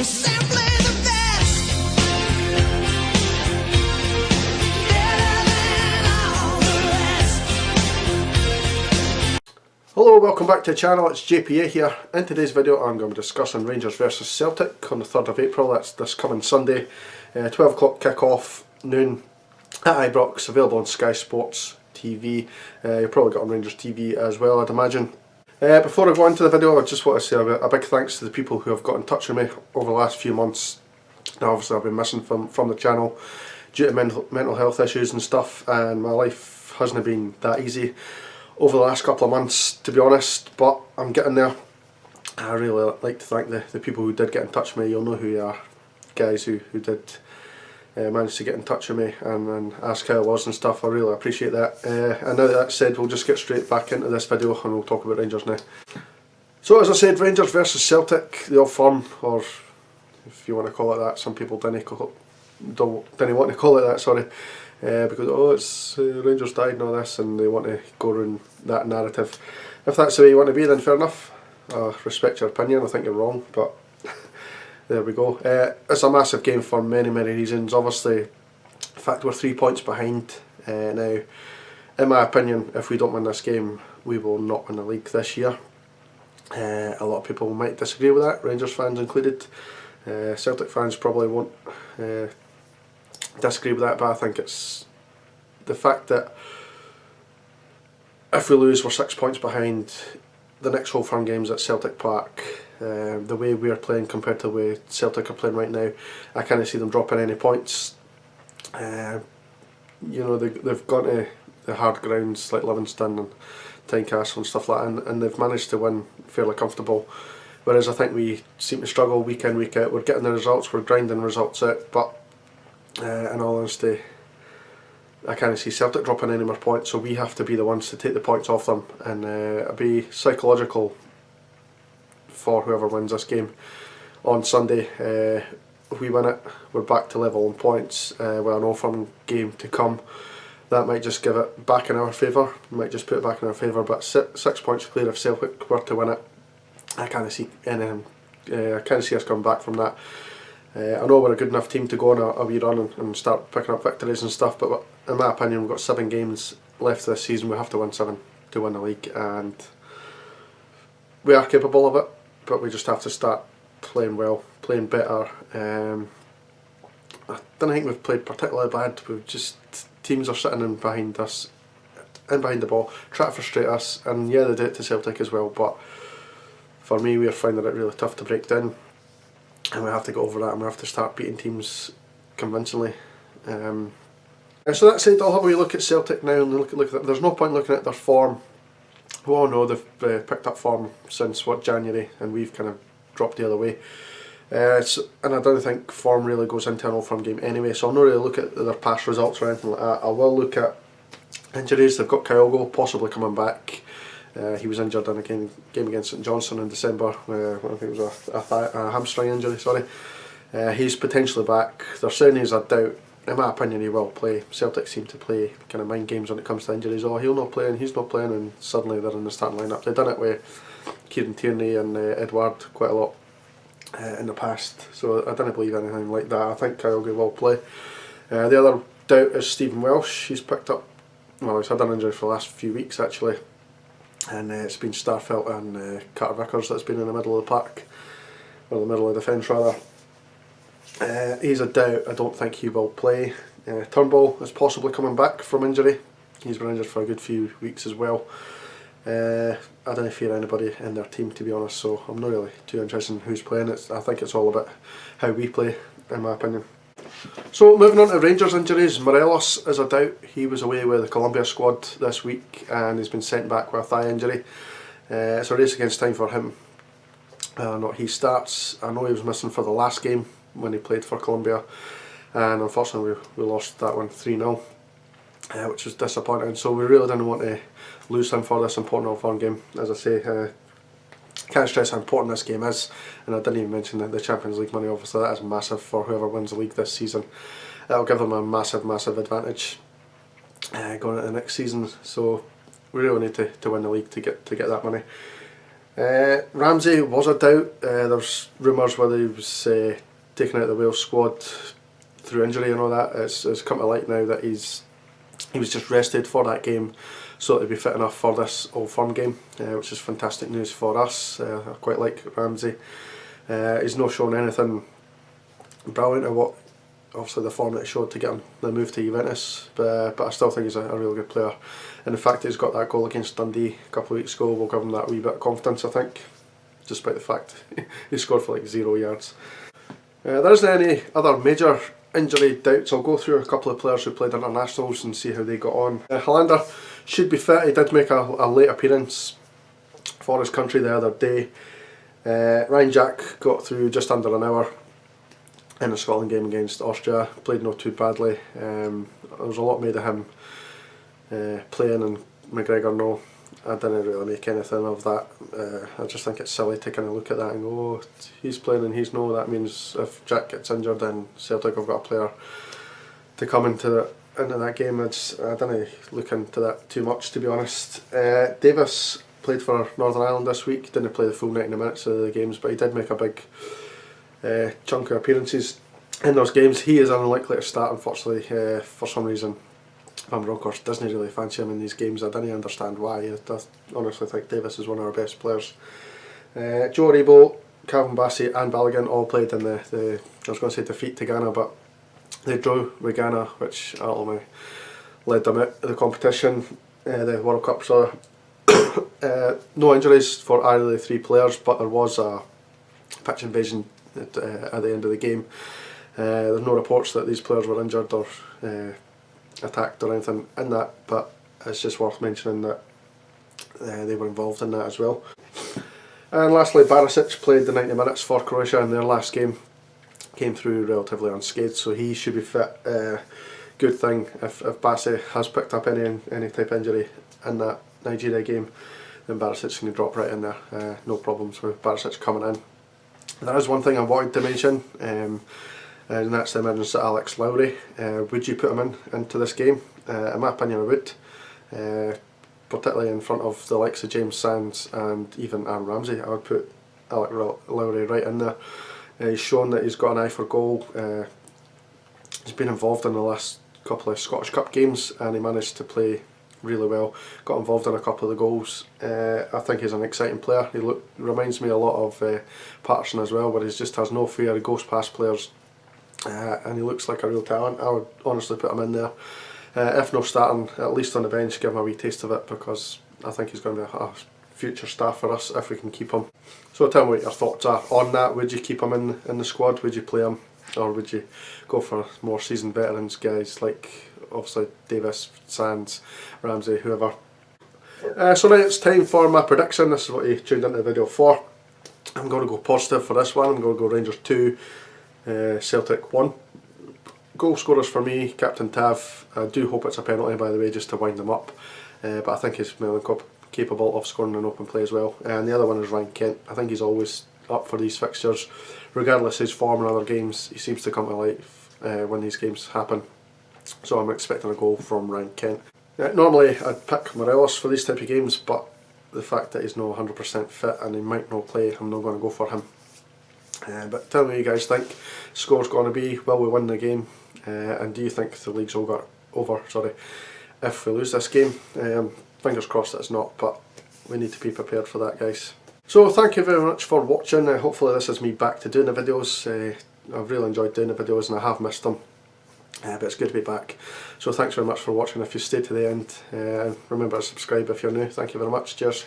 You're simply the best. Better than all the rest. Hello, welcome back to the channel, it's JPA here. In today's video I'm going to be discussing Rangers versus Celtic on the 3rd of April, that's this coming Sunday. 12 o'clock kick-off, noon at Ibrox, available on Sky Sports TV. You'll probably get on Rangers TV as well, I'd imagine. Before I go into the video, I just want to say a big thanks to the people who have got in touch with me over the last few months. Now obviously I've been missing from the channel due to mental health issues and stuff, and my life hasn't been that easy over the last couple of months, to be honest, but I'm getting there. I really like to thank the people who did get in touch with me. You'll know who you are, guys who did manage to get in touch with me and ask how I was and stuff. I really appreciate that. And now that that's said, we'll just get straight back into this video and we'll talk about Rangers now. So as I said, Rangers versus Celtic, the old firm, or if you want to call it that. Some people didn't want to call it that, sorry. Because it's Rangers died and all this, and they want to go around that narrative. If that's the way you want to be, then fair enough. I respect your opinion. I think you're wrong, but there we go. It's a massive game for many reasons. Obviously, the fact we're 3 points behind now. In my opinion, if we don't win this game, we will not win the league this year. A lot of people might disagree with that, Rangers fans included. Celtic fans probably won't disagree with that, but I think it's the fact that if we lose, we're 6 points behind. The next Whole Firm game's at Celtic Park. The way we're playing compared to the way Celtic are playing right now, I can't see them dropping any points. You know, they've gone to the hard grounds like Livingston and Tynecastle and stuff like that, and they've managed to win fairly comfortable. Whereas I think we seem to struggle week in, week out. We're getting the results, we're grinding results out, but in all honesty, I can't see Celtic dropping any more points, so we have to be the ones to take the points off them, and it'll be psychological for whoever wins this game on Sunday. If we win it, we're back to level on points with an all-firm game to come. That might just give it back in our favour, might just put it back in our favour, but 6 points clear if Celtic were to win it. I can't see us coming back from that. I know we're a good enough team to go on a wee run and start picking up victories and stuff, but in my opinion we've got 7 games left this season. We have to win 7 to win the league, and we are capable of it, but we just have to start playing well, playing better. I don't think we've played particularly bad. We've just, teams are sitting in behind us, in behind the ball, try to frustrate us, and yeah, they do it to Celtic as well, but for me we're finding it really tough to break down. And we have to get over that, and we have to start beating teams convincingly. And so that said, I'll have a wee look at Celtic now and look at. There's no point looking at their form. We all know they've picked up form since January, and we've kind of dropped the other way. And I don't think form really goes into an all-firm game anyway. So I'll not really look at their past results or anything like that. I will look at injuries. They've got Kyogo possibly coming back. He was injured in a game against St Johnstone in December. I think it was a hamstring injury, sorry. He's potentially back. They're saying he's a doubt. In my opinion, he will play. Celtic seem to play kind of mind games when it comes to injuries. Oh, he'll not play and he's not playing, and suddenly they're in the starting lineup. They've done it with Kieran Tierney and Edward quite a lot in the past, so I don't believe anything like that. I think Kyogo will play. The other doubt is Stephen Welsh. He's picked up, well, he's had an injury for the last few weeks actually. And it's been Starfelt and Carter Vickers that's been in the middle of the park, or the middle of the fence rather. He's a doubt. I don't think he will play. Turnbull is possibly coming back from injury. He's been injured for a good few weeks as well. I don't fear anybody in their team, to be honest, so I'm not really too interested in who's playing. I think it's all about how we play, in my opinion. So moving on to Rangers injuries, Morelos is a doubt. He was away with the Colombia squad this week and he's been sent back with a thigh injury. It's a race against time for him. Not he starts. I know he was missing for the last game when he played for Colombia, and unfortunately we lost that one 3-0, which was disappointing. So we really didn't want to lose him for this important all-firm game. As I say, can't stress how important this game is, and I didn't even mention the Champions League money. Obviously that is massive for whoever wins the league this season. That'll give them a massive advantage going into the next season, so we really need to win the league to get that money. Ramsey was a doubt. There's rumours whether he was taken out of the Wales squad through injury and all that. It's come to light now that he was just rested for that game, so to be fit enough for this Old Firm game, which is fantastic news for us. I quite like Ramsey. He's not shown anything brilliant at what obviously the form that he showed to get him the move to Juventus, but I still think he's a really good player, and the fact that he's got that goal against Dundee a couple of weeks ago will give him that wee bit of confidence, I think, despite the fact he scored for like 0 yards. There isn't any other major injury doubts. I'll go through a couple of players who played internationals and see how they got on. Hollander should be fit. He did make a late appearance for his country the other day. Ryan Jack got through just under an hour in the Scotland game against Austria. Played not too badly. There was a lot made of him playing and McGregor no. I didn't really make anything of that. I just think it's silly to kind of look at that and go, oh, he's playing and he's no. That means if Jack gets injured, then Celtic have got a player to come into that game. I didn't look into that too much, to be honest. Davis played for Northern Ireland this week. Didn't play the full 90 minutes of the games, but he did make a big chunk of appearances in those games. He is unlikely to start, unfortunately, for some reason. If I'm wrong, of course, doesn't really fancy him in these games. I don't understand why. I honestly think Davis is one of our best players. Joe Aribo, Calvin Bassey and Balogun all played in the I was going to say defeat to Ghana, but they drew with Ghana, which ultimately led them out of the competition, the World Cup. So no injuries for either of the three players, but there was a pitch invasion at the end of the game. There's no reports that these players were injured or attacked or anything in that, but it's just worth mentioning that they were involved in that as well. And lastly, Barisic played the 90 minutes for Croatia in their last game, came through relatively unscathed, so he should be fit. Good thing if Bassey has picked up any type of injury in that Nigeria game, then Barisic can drop right in there. No problems with Barisic coming in. There is one thing I wanted to mention, and that's the emergence of Alex Lowry. Would you put him into this game? In my opinion, I would. Particularly in front of the likes of James Sands and even Aaron Ramsey. I would put Alex Lowry right in there. He's shown that he's got an eye for goal. He's been involved in the last couple of Scottish Cup games and he managed to play really well. Got involved in a couple of the goals. I think he's an exciting player. He reminds me a lot of Patterson as well, where he just has no fear. He goes past players. And he looks like a real talent. I would honestly put him in there. If no starting, at least on the bench, give him a wee taste of it, because I think he's going to be a future star for us if we can keep him. So tell me what your thoughts are on that. Would you keep him in the squad? Would you play him? Or would you go for more seasoned veterans, guys like obviously Davis, Sands, Ramsey, whoever? So now it's time for my prediction. This is what you tuned into the video for. I'm going to go positive for this one. I'm going to go Rangers 2. Celtic 1. Goal scorers for me, Captain Tav. I do hope it's a penalty, by the way, just to wind them up, but I think he's more than capable of scoring an open play as well. And the other one is Ryan Kent. I think he's always up for these fixtures, regardless of his form in other games. He seems to come to life when these games happen, so I'm expecting a goal from Ryan Kent. Normally I'd pick Morelos for these type of games, but the fact that he's not 100% fit and he might not play, I'm not going to go for him. But tell me what you guys think. Score's going to be, will we win the game? And do you think the league's over if we lose this game? Fingers crossed that it's not, but we need to be prepared for that, guys. So thank you very much for watching. Hopefully this is me back to doing the videos. I've really enjoyed doing the videos and I have missed them, but it's good to be back. So thanks very much for watching if you stayed to the end. Remember to subscribe if you're new. Thank you very much. Cheers.